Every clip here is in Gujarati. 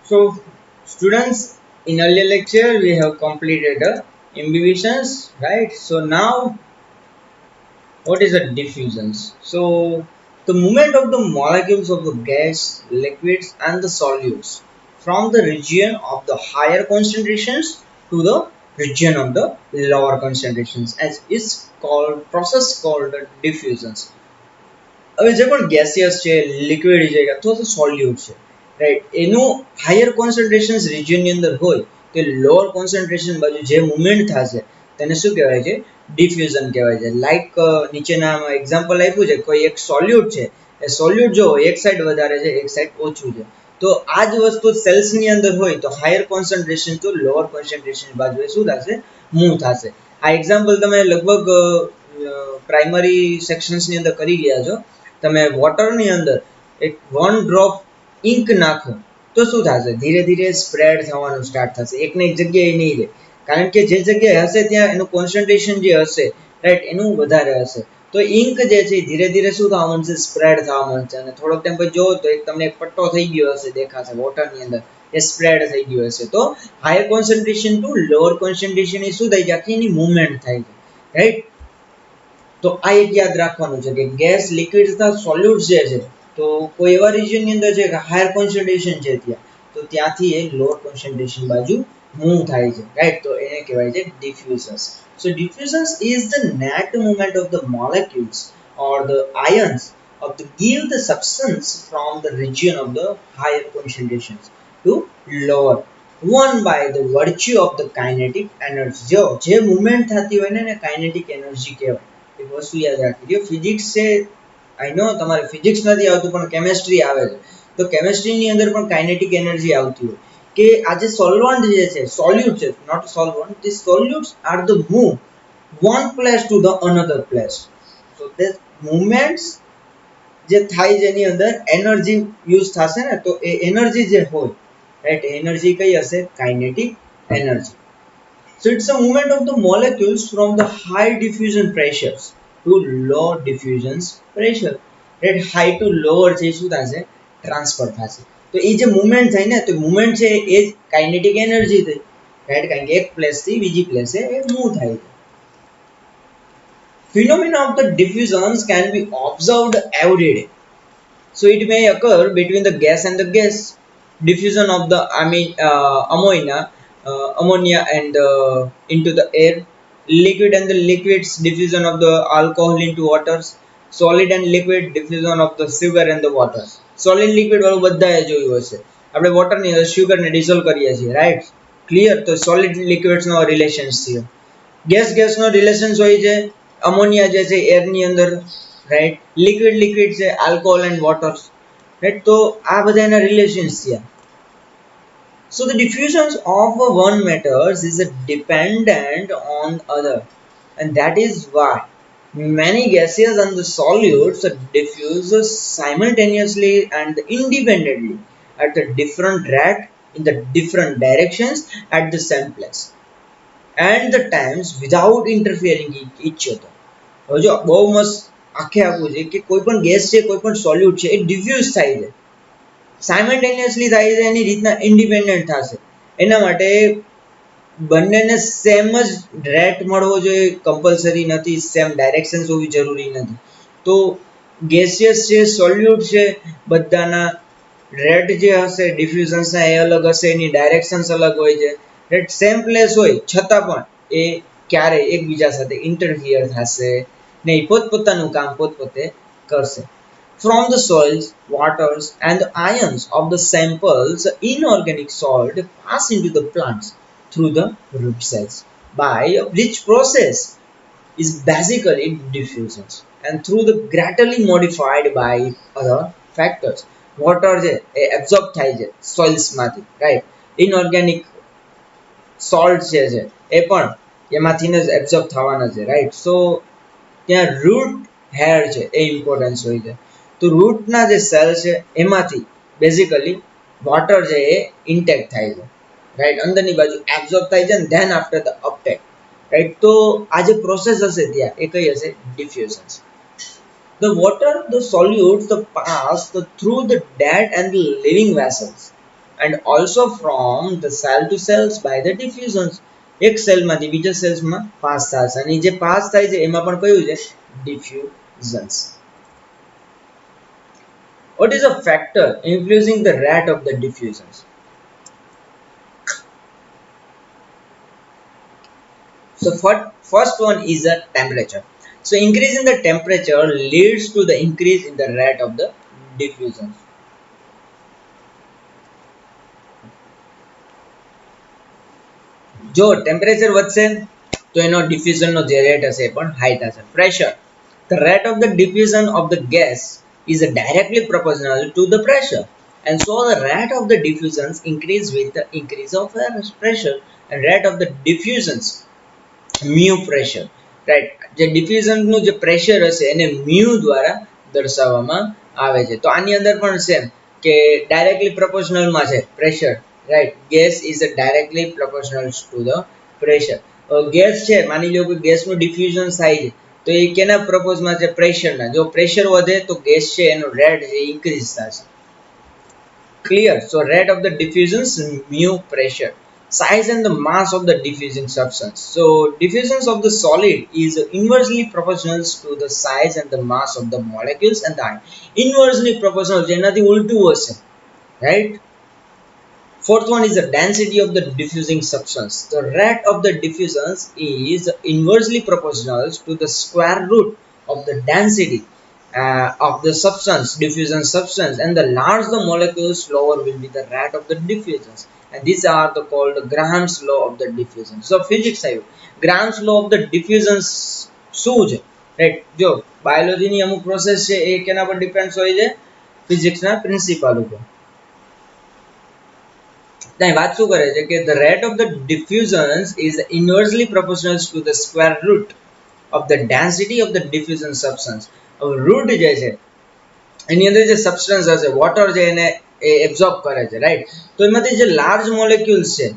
So, students, in earlier lecture we have completed the imbibitions, right? So now, what is the diffusions? So, the movement of the molecules of the gas, liquids, and the solutes from the region of the higher concentrations to the region of the lower concentrations, as is called process called the diffusions. હવે જે પણ gaseous છે liquid છે અથવા તો solute છે રાઈટ એનું હાયર કોન્સન્ટ્રેશન રિજિયનની અંદર હોય કે લોઅર કોન્સન્ટ્રેશન બાજુ જે મુવમેન્ટ થશે તેને શું કહેવાય છે ડિફ્યુઝન કહેવાય છે લાઈક નીચેના એક્ઝામ્પલ આપ્યું છે કોઈ એક સોલ્યુટ છે એ સોલ્યુટ જો એક સાઈડ વધારે છે એક સાઈડ ઓછું છે તો આ જ વસ્તુ સેલ્સની અંદર હોય તો હાયર કોન્સન્ટ્રેશન તો લોઅર કોન્સન્ટ્રેશન બાજુએ શું થશે મૂવ થશે આ એક્ઝામ્પલ તમે લગભગ પ્રાઇમરી સેક્શન્સની અંદર કરી ગયા છો તમે વોટરની અંદર એક 1 ડ્રોપ ઇંક નાખો તો શું થશે ધીરે ધીરે સ્પ્રેડ થવાનું સ્ટાર્ટ થશે એકને એક જગ્યાએ નહીં રહે કારણ કે જે જગ્યાએ હશે ત્યાં એનું કોન્સન્ટ્રેશન જે હશે રાઈટ એનું વધારે હશે તો ઇંક જે છે ધીરે ધીરે શું થવા માંડશે સ્પ્રેડ થવા માંડશે અને થોડોક ટાઈમ પછી જોવો તો એક તમને એક પટ્ટો થઈ ગયો હશે દેખાશે વોટરની અંદર એ સ્પ્રેડ થઈ ગયો હશે તો higher concentration to lower concentration એ શું થાય છે આખી એની મુવમેન્ટ થાય છે રાઈટ તો આ એક યાદ રાખવાનું છે કે ગેસ લિક્વિડ તથા સોલ્યુટ્સ જે છે તો કોઈ એવા રિજિયનની અંદર છે કે હાયર કોન્સન્ટ્રેશન છે ત્યાં તો ત્યાંથી એ લોઅર કોન્સન્ટ્રેશન બાજુ મૂવ થાય છે રાઈટ તો એને કહેવાય છે diffusions so diffusions is the net movement of the molecules or the ions of the give the substance from the region of the higher concentrations to lower one by the virtue of the kinetic energy જો જે મૂવમેન્ટ થતી હોય ને એને કાઇનેટિક એનર્જી કહેવાય એક વસ્તુ યાદ રાખી દો ફિઝિક્સ છે આઈ નો તમારે ફિઝિક્સ નથી આવતું પણ કેમેસ્ટ્રી આવે છે તો કેમેસ્ટ્રીની અંદર પણ કાઇનેટિક એનર્જી આવતી હોય કે આ જે સોલ્વન્ટ જે છે સોલ્યુટ છે not solvent this solutes are the move one place to the another place so this movements જે થાય છે એની અંદર એનર્જી યુઝ થશે ને તો એ એનર્જી જે હોય રાઈટ એનર્જી કઈ હશે kinetic energy so it's a movement of the molecules from the high diffusion pressures to low diffusion pressure right high to lower છે શું થશે ટ્રાન્સફર થશે તો એ જે મૂવમેન્ટ થાય ને તો મૂવમેન્ટ છે એ જ કાઇનેટિક એનર્જી થઈ રાઈટ કારણ કે એક પ્લેસ થી બીજી પ્લેસે એ મૂવ થાય છે phenomena of the diffusions can be observed every day so it may occur between the gas and the gas diffusion of the ammonia and into the air liquid and the liquids diffusion of the alcohol into waters solid and liquid diffusion of the sugar and the waters solid liquid વાળું બધાએ જોયું હશે આપણે વોટરની અંદર સુગરને ડિઝોલ્વ કરીએ છીએ રાઈટ ક્લિયર તો સોલિડ લિક્વિડ્સનો રિલેશન્સ છે ગેસનો રિલેશન્સ હોય છે અમોનિયા જે છે એરની અંદર રાઈટ લિક્વિડ છે આલ્કોહોલ એન્ડ વોટર્સ રાઈટ તો આ બધા એના રિલેશન્સ છે so the diffusions of one matters is dependent on other and that is why many gases and the solutes diffuse simultaneously and independently at the different rate in the different directions at the same place and the times without interfering with each other હવે જો બહુ મસ્ત આખે આખું છે કે કોઈ પણ ગેસ છે કોઈ પણ સોલ્યુટ છે એ ડિફ્યુઝ થાય છે સાયમલ્ટેનિયસલી થાય છે એની રીતના ઇન્ડિપેન્ડન્ટ થશે એના માટે બંનેને સેમ જ રેટ મળવો જોઈએ કમ્પલસરી નથી સેમ ડાયરેક્શન્સ હોવી જરૂરી નથી તો ગેસિયસ છે સોલ્યુટ છે બધાના રેટ જે હશે ડિફ્યુઝન્સના એ અલગ હશે એની ડાયરેક્શન્સ અલગ હોય છે રેટ સેમ પ્લેસ હોય છતાં પણ એ ક્યારે એકબીજા સાથે ઇન્ટરફિયર થશે નહીં પોતપોતાનું કામ પોતપોતે કરશે from the soils, waters, and the ions of the samples, inorganic salt pass into the plants through the root cells, by which process is basically diffusion, and through the gradually modified by other factors. Water je absorb થાય છે soils માંથી right inorganic salt છે એ પણ એમાંથી જ absorb થવાના છે right so ત્યાં root hair છે એ ઇમ્પોર્ટન્સ હોય છે તો રૂટના જે સેલ છે એમાંથી બેઝિકલી વોટર છે એ ઇન્ટેક થાય છે રાઈટ અંદરની બાજુ એબ્ઝોર્બ થાય છે than after the uptake right તો આ જે પ્રોસેસ હશે ત્યાં એ કઈ હશે diffusion the water the solutes the pass the through the dead and the living vessels and also from the cell to cells by the diffusions. એક સેલમાંથી બીજા સેલ્સમાં પાસ થશે અને જે પાસ થાય છે એમાં પણ કયું છે diffusions. What is a factor influencing the rate of the diffusions? So first one is the temperature. So increase in the temperature leads to the increase in the rate of the diffusions. જો ટેમ્પરેચર વધશે તો એનો ડિફ્યુઝનનો જે રેટ હશે એ પણ હાઈ થશે. Pressure, the rate of the diffusion of the gas is directly proportional to the pressure, and so the rate of the diffusions increase with the increase of the pressure, and rate of the diffusions mu pressure, right. જે ડિફ્યુઝનનું જે પ્રેશર હશે એને મ્યુ દ્વારા દર્શાવવામાં આવે છે. તો આની અંદર પણ સેમ કે ડાયરેક્ટલી પ્રપોર્શનલમાં છે pressure, right. Gas is directly proportional to the pressure. Gas છે, માની લો કે ગેસનું ડિફ્યુઝન થાય છે તો એ કેના પ્રપોઝમાં છે પ્રેશરના. જો પ્રેશર વધે તો ગેસ છે એનો રેટ છે ઇન્ક્રીઝ થશે. Clear. So rate of the diffusions mu pressure. Size and the mass of the diffusing substance. So diffusions of the solid is inversely proportional to the size and the mass of the molecules and the ion. Inversely proportional જેનાથી ઉલટું હશે, right? Fourth one is the density of the diffusing substance. The rate of the diffusions is inversely proportional to the square root of the density of the substance, diffusion substance, and the larger the molecules, lower will be the rate of the diffusions. And these are the called Graham's law of the diffusion. So physics આવ્યું. Graham's law of the diffusions શું છે? Right? જો બાયોલોજીની અમુક પ્રોસેસ છે એ કેના પર ડિપેન્ડ હોય છે? ફિઝિક્સના પ્રિન્સિપલ ઉપર. વાત શું કરે છે કે the rate of the diffusions is inversely proportional to the square root of the density of the diffusion substance. Root જે છે એની અંદર જે સબસ્ટન્સ હશે વોટર છે એને એબ્ઝોર્બ કરે છે, રાઈટ. તો એમાંથી જે લાર્જ મોલેક્યુલ્સ છે,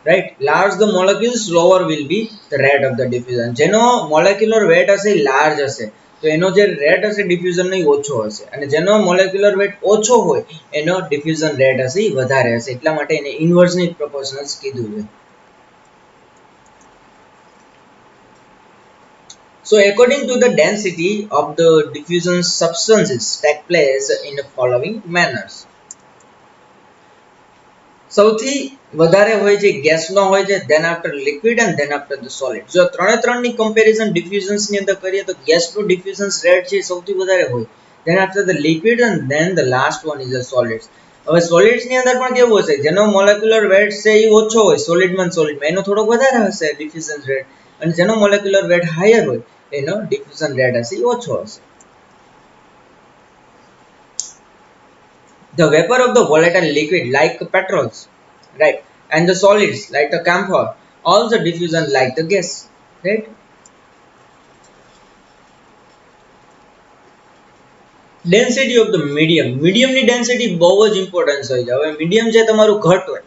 right, large the molecules lower will be the rate of the diffusion. જેનો મોલેક્યુલર વેટ હશે એ લાર્જ હશે તો એનો જે રેટ હશે ડિફ્યુઝનનો એ ઓછો હશે, અને જેનો મોલેક્યુલર વેટ ઓછો હોય એનો ડિફ્યુઝન રેટ હશે એ વધારે હશે. એટલા માટે એને ઇન્વર્સલી પ્રોપોર્શનલ્સ કીધું છે. So according to the density of the diffusion substances take place in the following manners. સૌથી વધારે હોય છે ગેસનો હોય છે, then after liquid and then after the solid. જો ત્રણે ત્રણની કમ્પેરિઝન ડિફ્યુઝન્સ ની અંદર કરીએ તો ગેસનો ડિફ્યુઝન્સ રેટ છે સૌથી વધારે હોય, then after the liquid and then the last one is the solids. હવે સોલિડ્સ ની અંદર પણ કેવું હશે, જેનો મોલેક્યુલર વેટ છે એ ઓછો હોય સોલિડમાં એનો થોડોક વધારે હશે ડિફ્યુઝન રેટ, અને જેનો મોલેક્યુલર વેટ હાયર હોય એનો ડિફ્યુઝન રેટ હશે એ ઓછો હશે. The vapor of the volatile liquid like petrols, right, and the solids like the camphor, all the diffusion like the gas, right. Density of the medium. Medium ની density બહુ જ ઇમ્પોર્ટન્સ હોય છે. હવે મીડિયમ જે તમારું ઘટ હોય,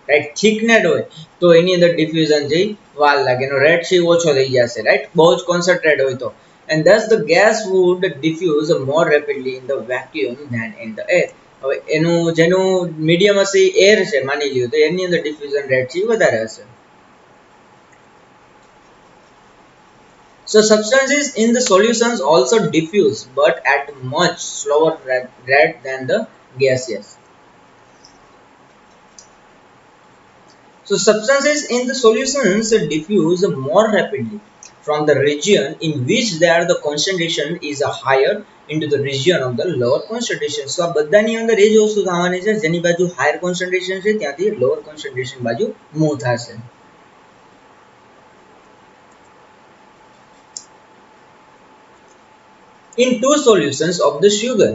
રાઈટ, થિકનેટ હોય તો એની અંદર ડિફ્યુઝન જે વાર લાગે, એનો રેટ છે ઓછો થઈ જશે, રાઈટ, બહુ જ કોન્સન્ટ્રેટ હોય તો. And thus the gas would diffuse more rapidly in the vacuum than in the air. હવે એનું જેનું મીડિયમ હશે એર છે માની લ્યો તો એની અંદર ડિફ્યુઝન રેટ છે વધારે હશે. So substances in the solutions also diffuse but at much slower rate than the gaseous. So substances in the solutions diffuse more rapidly from the region in which there the concentration is higher into the region of the lower concentration. So આ બધાની અંદર એ જ વસ્તુ થવાની છે, જેની બાજુ હાયર કોન્સન્ટ્રેશન છે ત્યાંથી લોઅર કોન્સન્ટ્રેશન બાજુ મૂવ થશે. In two solutions of the sugar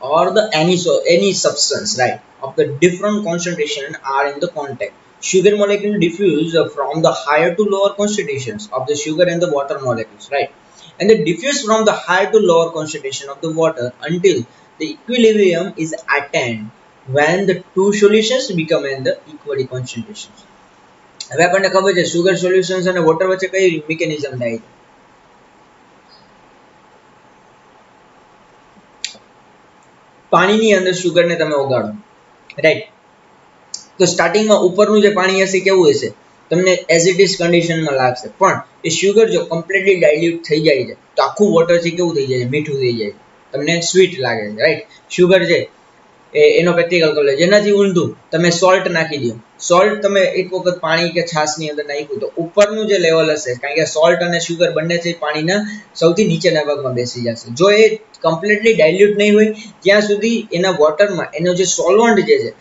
or the any substance, right, of the different concentration are in the contact, sugar molecule diffuse from the higher to lower concentrations of the sugar and the water molecules, right, and they diffuse from the higher to lower concentration of the water until the equilibrium is attained when the two solutions become in the equal concentrations. હવે આપણને ખબર છે sugar solutions અને water વચ્ચે કઈ મિકેનિઝમ થાય છે? પાણીની અંદર સુગરને તમે ઓગાળો, રાઈટ, તો સ્ટાર્ટિંગમાં ઉપરનું જે પાણી હશે કેવું હશે, તમને એઝ ઇટ ઇઝ કન્ડિશનમાં લાગશે, પણ એ શુગર જો કમ્પ્લીટલી ડાયલ્યુટ થઈ જાય છે તો આખું વોટર છે કેવું થઈ જાય છે, મીઠું થઈ જાય છે, તમને સ્વીટ લાગે છે, રાઈટ. શુગર છે એનો પ્રેક્ટિકલ કરી લો. જેનાથી ઊંધું તમે સોલ્ટ નાખી દો. સોલ્ટ તમે એક વખત પાણી કે છાશની અંદર નાખ્યું તો ઉપરનું જે લેવલ હશે, કારણ કે સોલ્ટ અને શુગર બંને છે પાણીના સૌથી નીચેના ભાગમાં બેસી જશે. જો એ કમ્પ્લીટલી ડાયલ્યુટ નહીં હોય ત્યાં સુધી એના વોટરમાં એનો જે સોલ્વન્ટ જે છે,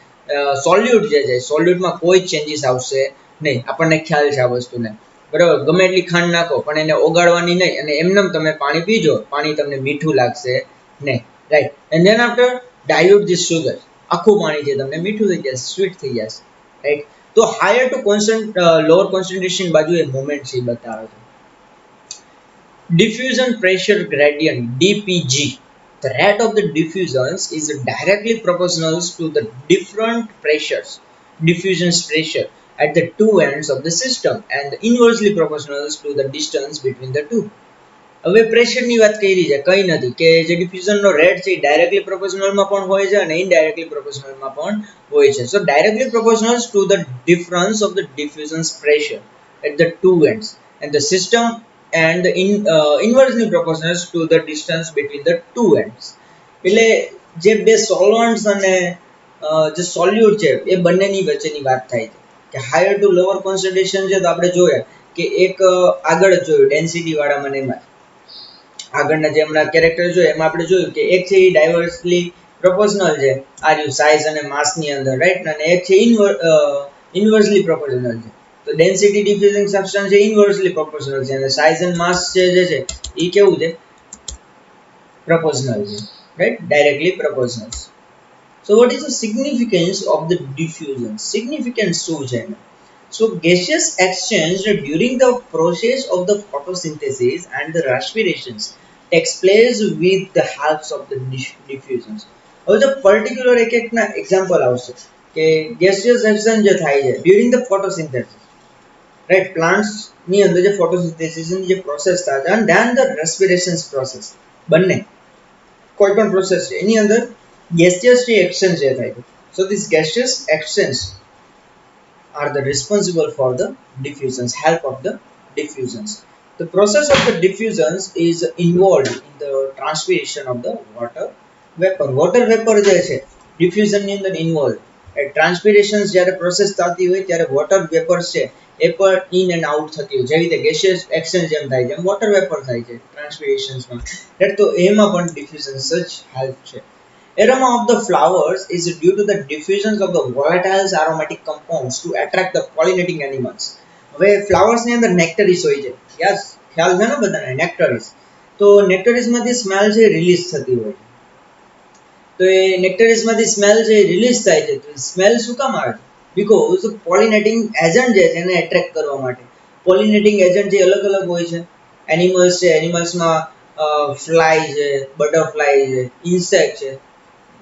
સોલ્યુટ જે છે, સોલ્યુટમાં કોઈ ચેન્જીસ આવશે નહીં. આપણને ખ્યાલ છે આ વસ્તુને, બરાબર. ગમે એટલી ખાંડ નાખો પણ એને ઓગાળવાની નહીં, અને એમનેમ તમે પાણી પીજો, પાણી તમને મીઠું લાગશે નહીં, right. And then after dilute this sugar, આખું પાણી છે તમને મીઠું થઈ જશે, સ્વીટ થઈ જશે, રાઈટ. તો હાયર ટુ લોઅર કોન્સન્ટ્રેશન બાજુ એ મોમેન્ટ છે બતાવે છે. Diffusion pressure gradient DPG, the rate of the diffusions is directly proportional to the different pressures, diffusion pressure at the two ends of the system and inversely proportional to the distance between the two. હવે પ્રેશરની વાત કરી છે, કંઈ નથી કે જે ડિફ્યુઝનનો રેટ છે એ ડાયરેક્ટલી પ્રોપોર્શનલમાં પણ હોય છે અને ઇનડાયરેક્ટલી પ્રોપોર્શનલમાં પણ હોય છે. So directly proportional to the difference of the diffusions pressure at the two ends and the system and inversely proportional to the distance between the two ends. એટલે જે બે સોલ્વન્ટ્સ અને જે સોલ્યુટ છે એ બંનેની વચ્ચેની વાત થાય છે કે હાયર ટુ લોઅર કોન્સન્ટ્રેશન છે. તો આપણે જોઈએ કે એક આગળ જ જોયું ડેન્સિટી વાળા મને એમાં આગળના જે હમણાં કેરેક્ટર જોઈએ એમાં આપણે જોયું કે એક છે એ ડાયવર્સલી પ્રોપોર્શનલ છે આ રહ્યું સાઇઝ અને માસની અંદર, રાઈટ. અને એક છે ઇન્વર્સલી પ્રોપોર્શનલ છે. તો ડેન્સિટી ડિફ્યુઝિંગ સબસ્ટન્સ છે ઇન્વર્સલી પ્રોપોર્શનલ છે અને સાઇઝ અને માસ છે જે છે એ કેવું છે, પ્રોપોર્શનલ છે, right, directly proportional. So what is the significance of the diffusion? Significance શું છે એનું? So gaseous exchange during the process of the photosynthesis and the respirations takes place with the help of the diffusions. હવે જો પર્ટિક્યુલર એક એકના એક્ઝામ્પલ આવશે કે gaseous exchange જે થાય છે during the photosynthesis, right, plants ની અંદર જે ફોટોસિન્થેસિસ ની જે પ્રોસેસ થાય છે અને ધેન ધ રેસ્પિરેશન્સ પ્રોસેસ, બંને કોઈ પણ પ્રોસેસ છે એની અંદર gaseous exchange જે થાય છે. So this gaseous exchange are the responsible for the diffusions, help of the diffusions. The process of the diffusions is involved in the transpiration of the water vapor. Water vapor જે છે diffusion ની અંદર involved. Transpirations જ્યારે process થતી હોય ત્યારે water vapors છે એ પણ in and out થતી હોય. જેવી રીતે gaseous exchange જેમ થાય છે એમ water vapor થાય છે transpirations માં. તો એમાં પણ diffusions જ help છે. Aroma of the flowers is due to the diffusions of the volatile aromatic compounds to attract the pollinating animals. હવે flowers ની અંદર nectaries હોય છે, યસ, ખ્યાલ છે ને બધાને, nectaries. તો nectaries માંથી સ્મેલ છે રિલીઝ થતી હોય છે. તો એ nectaries માંથી સ્મેલ છે રિલીઝ થાય છે. તો સ્મેલ શું કામ આવે છે? બીકોઝ પોલિનેટિંગ એજન્ટ જે છે એને એટ્રેક્ટ કરવા માટે. પોલિનેટિંગ એજન્ટ જે અલગ અલગ હોય છે, એનિમલ્સ છે, એનિમલ્સમાં ફ્લાય છે, બટરફ્લાય છે, ઇન્સેક્ટ છે.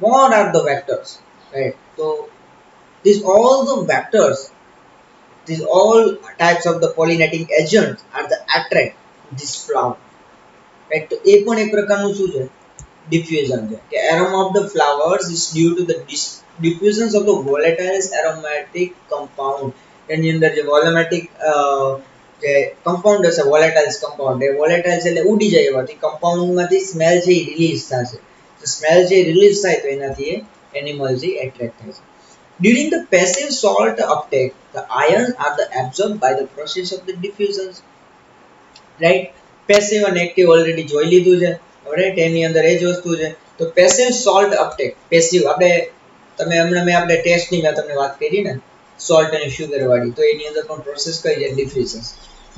What are the vectors, right? So these all the vectors, these all types of the pollinating agents are the attract this flower, right? તો એ પણ એક પ્રકારનું શું છે, diffusion છે કે aroma of the flowers is due to the diffusions of the volatile aromatic compound. એની અંદર જે volatile જે કમ્પાઉન્ડ હશે, volatile compound, એ volatile એટલે ઉડી જાય એવાથી કમ્પાઉન્ડમાંથી સ્મેલ છે એ રિલીઝ થશે. સ્મેલ જે રિલીઝ થાય તો એનાથી એનિમલ જે એટ્રેક્ટ થાય છે. During the passive salt uptake, the ions are the absorbed by the process of the diffusions. Right? Passive અને active already જોઈ લીધું છે. Right? એની અંદર એ જ વસ્તુ છે. તો passive salt uptake, passive આપણે તમે હમણાં મેં આપણે ટેસ્ટની મેં તમને વાત કરી ને salt અને sugar વાળી, તો એની અંદર પણ પ્રોસેસ કઈ છે, diffusions.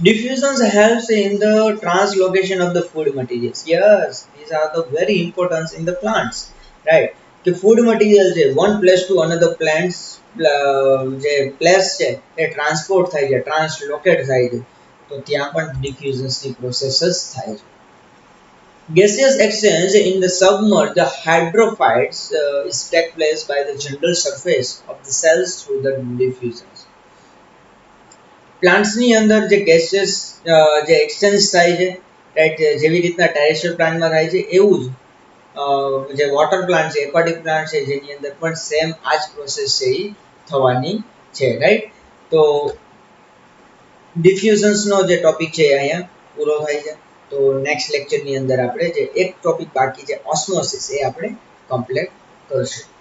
Diffusions helps in the translocation of the food materials. Yes, these are the very important in the plants, right? The food material છે one place to another plants જે place છે એ ટ્રાન્સપોર્ટ થાય છે, ટ્રાન્સલોકેટ થાય છે. તો ત્યાં પણ diffusions ની processes થાય છે. Gaseous exchange in the submerged hydrophytes is take place by the general surface of the cells through the diffusions. પ્લાન્ટ્સની અંદર જે ગેસિયસ જે એક્સચેન્જ થાય છે, રાઈટ, જેવી રીતના ટેરેસ્ટ્રિયલ પ્લાન્ટમાં થાય છે એવું જ જે વોટર પ્લાન્ટ છે, એક્વાટિક પ્લાન્ટ છે જેની અંદર પણ સેમ આ જ પ્રોસેસ છે એ થવાની છે, રાઈટ. તો ડિફ્યુઝન્સનો જે ટોપિક છે એ અહીંયા પૂરો થાય છે. તો નેક્સ્ટ લેક્ચરની અંદર આપણે જે એક ટોપિક બાકી છે ઓસ્મોસિસ એ આપણે કમ્પ્લીટ કરશું.